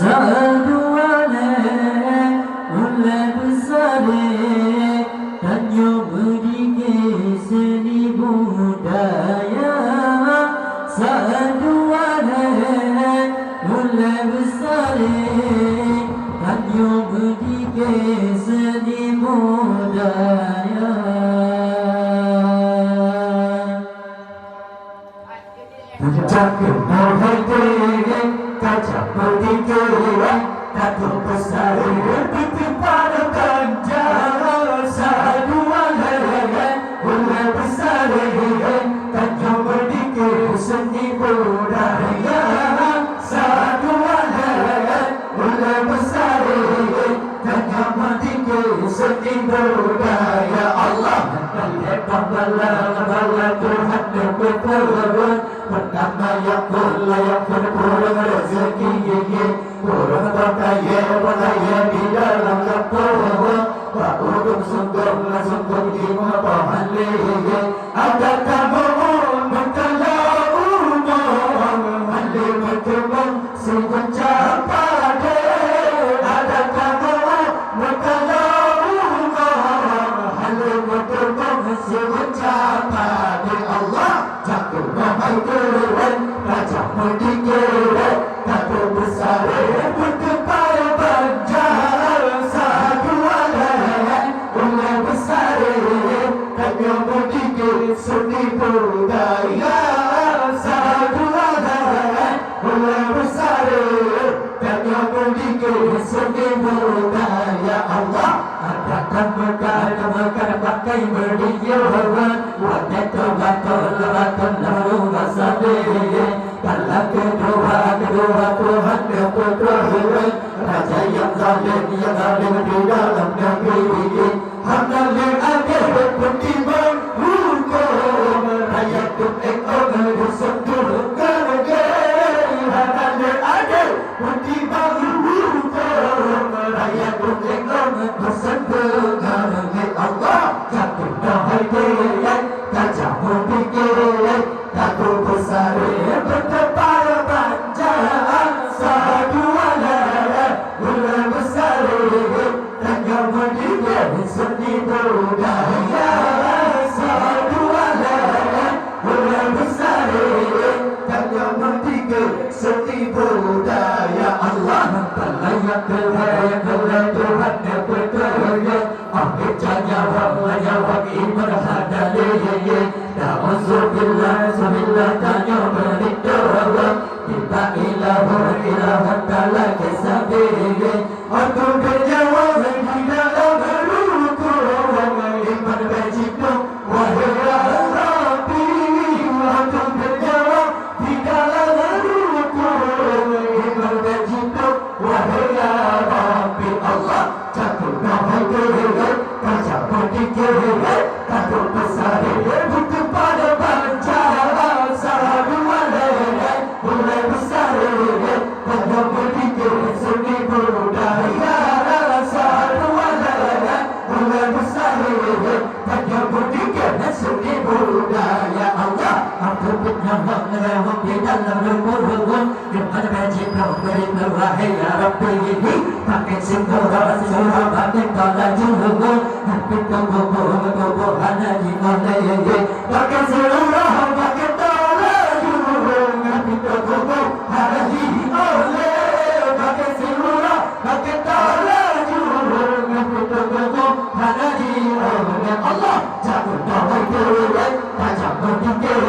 Sadu ala ulah besare Tanyo berdike seni budaya Sadu ala ulah besare Tanyo berdike seni budaya Puncak mohon kaca berdikira Katu besar Itu pada ganjar Sadu alayan Ulah besar Katu berdikira seni budaya Sadu alayan Ulah besar Katu berdikira seni budaya Allah Kembala Tuhan berkata pertama yang kurang rezeki kurang berkaya di dalam lapor Pak Udung sungguh di mapahan lege ada kamu berkalau mandi berkembang sungguh capade ada kamu berkalau mandi berkembang sungguh capade Allah jatuh mahal keren raja berdikir kata besar berkepala banjar satu alayan ulah besar kata berdikir seni budaya satu alayan ulah besar kata berdikir seni budaya Allah adakan bekal pakai berdikir Wadatul lalu masabe Kalau kedua Tuhan keputusan Raja yang zalim di dalam negeri Hamdalil akhir bertimbang hukum Rakyat tu'ekong bersentuh kerajaan Hamdalil akhir bertimbang hukum Rakyat tu'ekong bersentuh kerajaan Allah jatuh dahai dirian Kacau berpikiran Takut besar berkepala panjang Sadu alayan Ulah besar Tanya berdikir seni budaya Sadu alayan Ulah besar Tanya berdikir seni budaya Allah Layak terhaya Tuhan yang berkaya Akhir jawab iman hadaliyah Na'udzubillah Sabillah tanya berdoa Kita ilahan ta'ala kisabih Aku berjawab di dalam rukun Iman berjibun wahai Rabbi Aku berjawab di dalam rukun Iman berjibun wahai Rabbi Allah jatuh nahai dirian Kacau berdikir Takut besar butuh pada banjar Sadu alayan Ulah besar Takut berdikir seni budaya Sadu alayan Ulah besar Takut berdikir seni budaya Allah Aku bernyamuk melewat di dalam rumah Dengan wajib kau beri wahai ya Rabbi ini pakai singgara pakai kala juhur Hampir kau hana di mana pakai seluruh pakai kala juhur Hampir kau hana di mana pakai seluruh pakai kala juhur Hampir kau hana di mana Allah jatuh dahai dirian tajam berdikir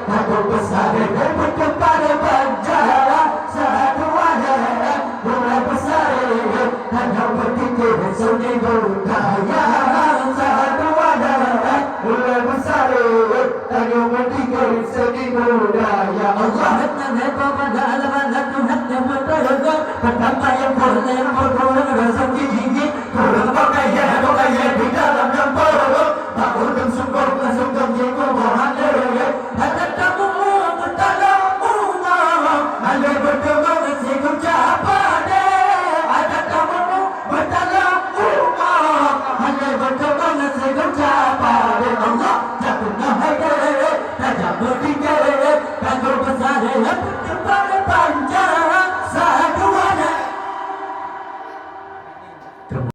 takut besar berkepala banjar satu alayan ulah besar hanya berdikir seni budaya satu alayan ulah besar hanya berdikir seni budaya Allah pada alaman Tuhan yang bertanggung pertama yang boleh rezeki tinggi kurang pakaian di dalam campur tak udang sungguh jiwa mohon ada kamu bertolong ada berkembang singgung capade ada kamu bertolong ada berkembang singgung capade Allah jatuh nahai diri tajam berdikir takut besar berkepala panjang satu